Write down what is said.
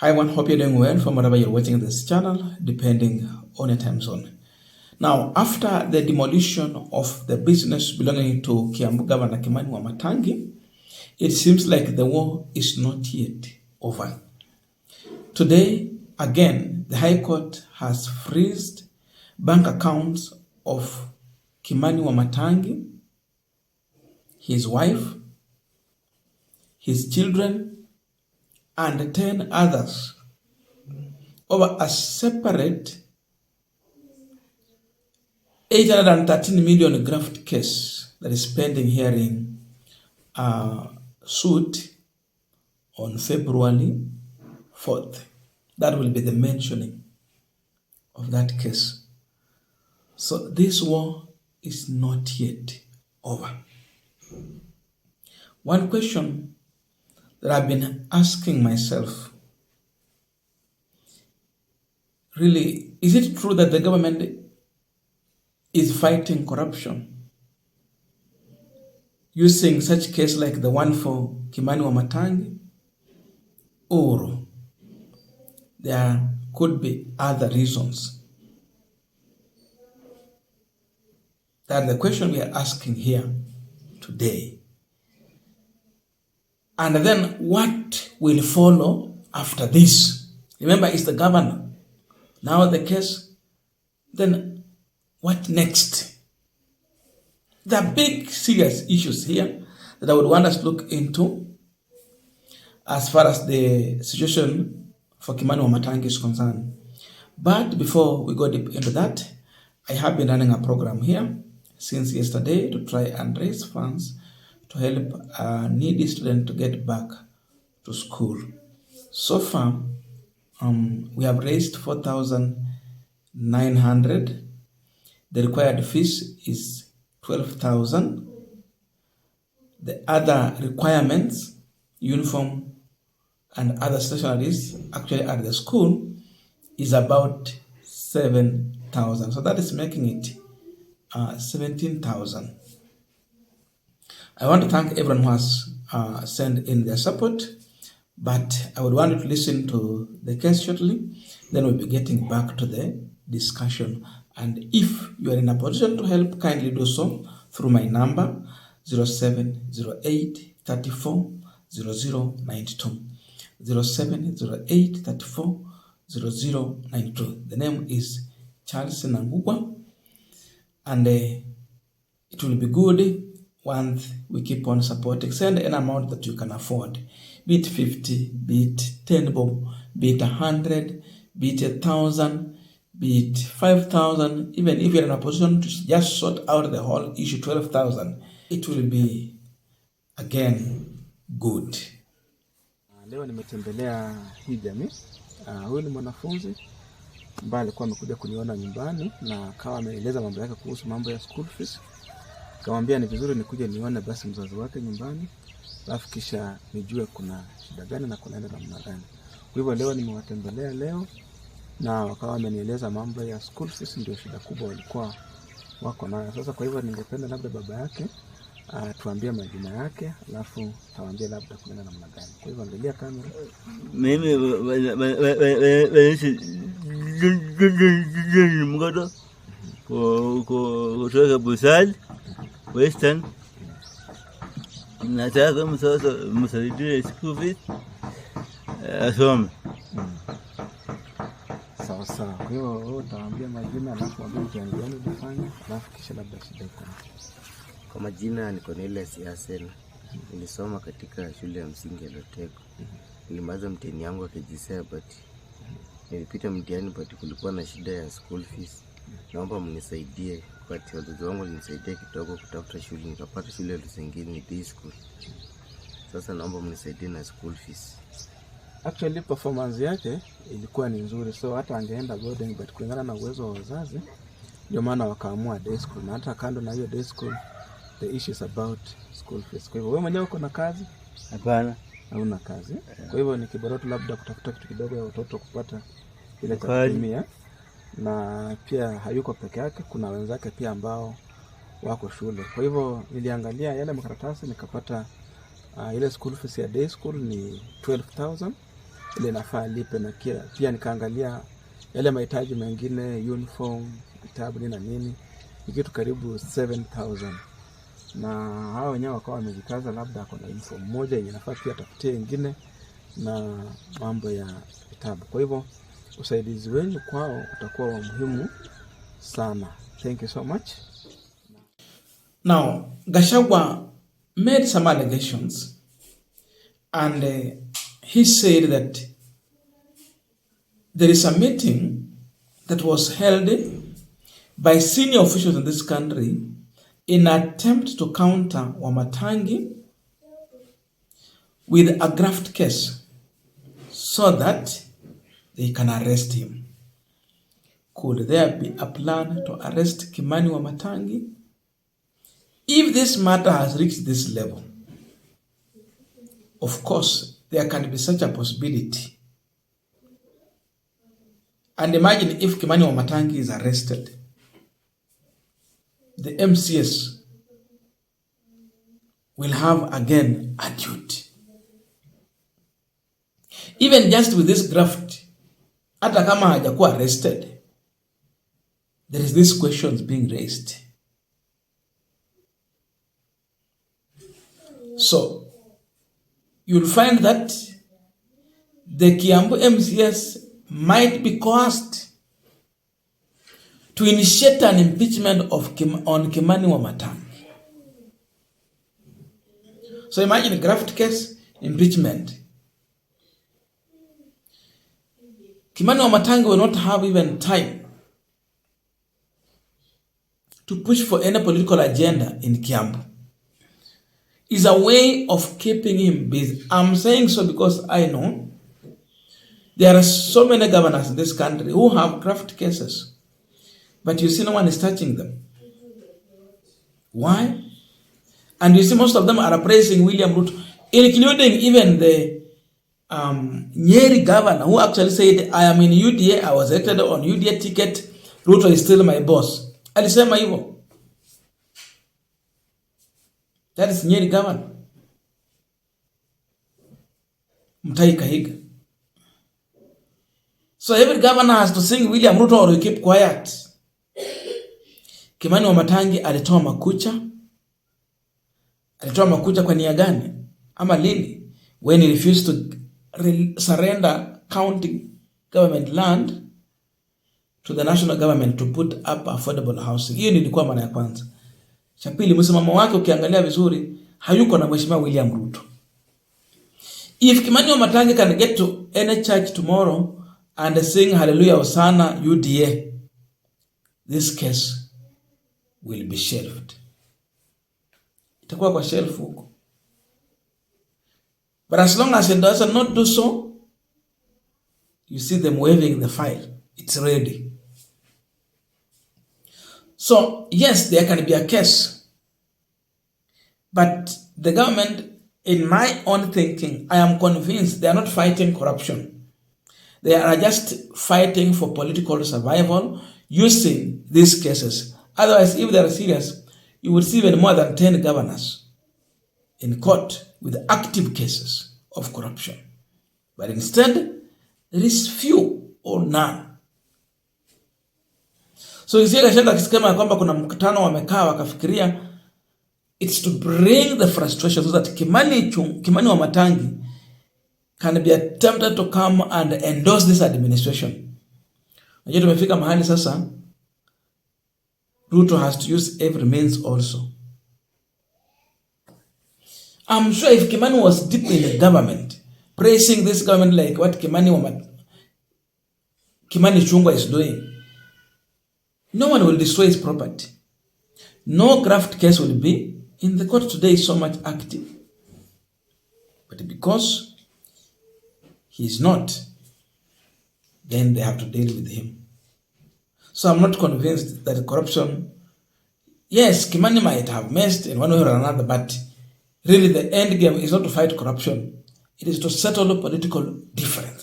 Hi everyone, hope you're doing well from wherever you're watching this channel, depending on your time zone. Now, after the demolition of the business belonging to Kiambu Governor Kimani Wamatangi, it seems like the war is not yet over. Today, again, the High Court has freezed bank accounts of Kimani Wamatangi, his wife, his children, and 10 others over a separate 813 million graft case that is pending hearing suit on February 4th. That will be the mentioning of that case. So this war is not yet over. One question that I've been asking myself, really, is it true that the government is fighting corruption using such case like the one for Kimani Wamatangi, or there could be other reasons? That's the question we are asking here today. And then what will follow after this? Remember, it's the governor. Now the case. Then what next? There are big, serious issues here that I would want us to look into as far as the situation for Kimani Wamatangi is concerned. But before we go deep into that, I have been running a program here since yesterday to try and raise funds to help a needy student to get back to school. So far, we have raised 4,900. The required fees is 12,000. The other requirements, uniform and other stationaries, actually at the school, is about 7,000. So that is making it 17,000. I want to thank everyone who has sent in their support, but I would want you to listen to the case shortly. Then we'll be getting back to the discussion. And if you are in a position to help, kindly do so through my number 0708 34 0092. 0708 34 0092. The name is Charles Inangungwa, and it will be good once we keep on supporting. Send an amount that you can afford, be it 50, be it 10 bob, be it 100, be it 1,000, be it 5,000. Even if you're in a position to just sort out the whole issue, 12,000, it will be again good. Leo nimetembelea hii jamii. Huyu ni mwanafunzi ambaye alikuwa amekuja kuniona nyumbani na akawa ameeleza mambo yake kuhusu mambo ya school fees. Nikamwambia ni vizuri nikuje nione basi mzazi wake nyumbani, alafu kisha nijue kuna shida gani na kunaenda namna gani. Kwa hivyo leo nimewatembelea leo na wakawa wamenieleza mambo ya school fees ndio shida kubwa walikuwa wako nayo. Sasa kwa hivyo ningependa labda baba yake tuambie majina yake, alafu tawaambia labda kunaenda namna gani. Kwa hivyo angalia kamera. Mimi mgodo kutoka Busali Western. Nataka msaidie school fees asome. Sawa sawa. Kwa hivyo utawaambia majina, alafu waambie kiasi gani unafanya, alafu kisha labda shida iko. Kwa majina niko Nile Siasel. Nilisoma katika shule ya msingi ya Loteko. Nilimaliza mtihani yangu wa KJSEA but nilipita mtihani but kulikuwa na shida ya school fees. Naomba mnisaidie, kwa wazazi wangu walinisaidia kidogo kutafuta shule, nikapata shule ya Lusengini ni day school. Sasa naomba mnisaidie na school fees. Actually performance yake ilikuwa ni nzuri, so hata angeenda boarding, but kulingana na uwezo wa wazazi ndio maana wakaamua day school. Na hata kando na hiyo day school, the issue is about school fees. Kwa hivyo wewe mwenyewe uko na kazi? Hapana, hauna kazi. Kwa hivyo ni kibaroto labda kutafuta kitu kidogo ya watoto kupata ile cha kutumia. Na pia hayuko peke yake, kuna wenzake pia ambao wako shule. Kwa hivyo niliangalia yale makaratasi nikapata ile school fees ya day school ni 12,000 ile inafaa alipe, na pia nikaangalia yale mahitaji mengine, uniform, vitabu na nini, ni kitu karibu 7,000. Na hao wenyewe wakawa wamejikaza, labda ako na uniform moja yenye nafaa pia atafutie nyingine na mambo ya vitabu. Kwa hivyo usaidizi wenu kwao utakuwa wa muhimu sana. Thank you so much. Now, Gachagua made some allegations, and he said that there is a meeting that was held by senior officials in this country in an attempt to counter Wamatangi with a graft case so that they can arrest him. Could there be a plan to arrest Kimani Wamatangi? If this matter has reached this level, of course, there can be such a possibility. And imagine if Kimani Wamatangi is arrested, the MCS will have again a duty. Even just with this graft, hata kama hajakuwa arrested, there is these questions being raised. So, you'll find that the Kiambu MCS might be coerced to initiate an impeachment on Kimani Wamatangi. So imagine graft case, impeachment. Kimani Wamatangi will not have even time to push for any political agenda in Kiambu. It's a way of keeping him busy. I'm saying so because I know there are so many governors in this country who have graft cases, but you see no one is touching them. Why? And you see most of them are praising William Ruto, including even the Nyeri governor, who actually said, I am in UDA, I was elected on UDA ticket, Ruto is still my boss. Alisema hivyo. That is Nyeri governor. Mutahi Kahiga. So every governor has to sing William Ruto or you keep quiet. Kimani Wamatangi alitoa makucha. Alitoa makucha kwa nia gani? Ama lini? When he refused to surrender county government land to the national government to put up affordable housing. Hiyo nilikuwa mara ya kwanza. Cha pili, msimamo wake ukiangalia vizuri hayuko na mheshimiwa William Ruto. If Kimani Wamatangi can get to any church tomorrow and sing hallelujah Hosanna UDA, this case will be shelved. Itakuwa kwa shelf huko. But as long as it does not do so, you see them waving the file. It's ready. So, yes, there can be a case. But the government, in my own thinking, I am convinced they are not fighting corruption. They are just fighting for political survival using these cases. Otherwise, if they are serious, you would see even more than 10 governors in court with active cases of corruption. But instead, there is few or none. So you see Gachagua akisema kwamba kuna mkutano wamekaa wakafikiria, it's to bring the frustration so that Kimani Wamatangi can be attempted to come and endorse this administration. Najua tumefika mahali sasa Ruto has to use every means also. I'm sure if Kimani was deep in the government, praising this government like what Kimani Chungwa is doing, no one will destroy his property. No graft case will be in the court today so much active. But because he is not, then they have to deal with him. So I'm not convinced that corruption, yes, Kimani might have messed in one way or another, but really the end game is not to fight corruption. It is to settle a political difference.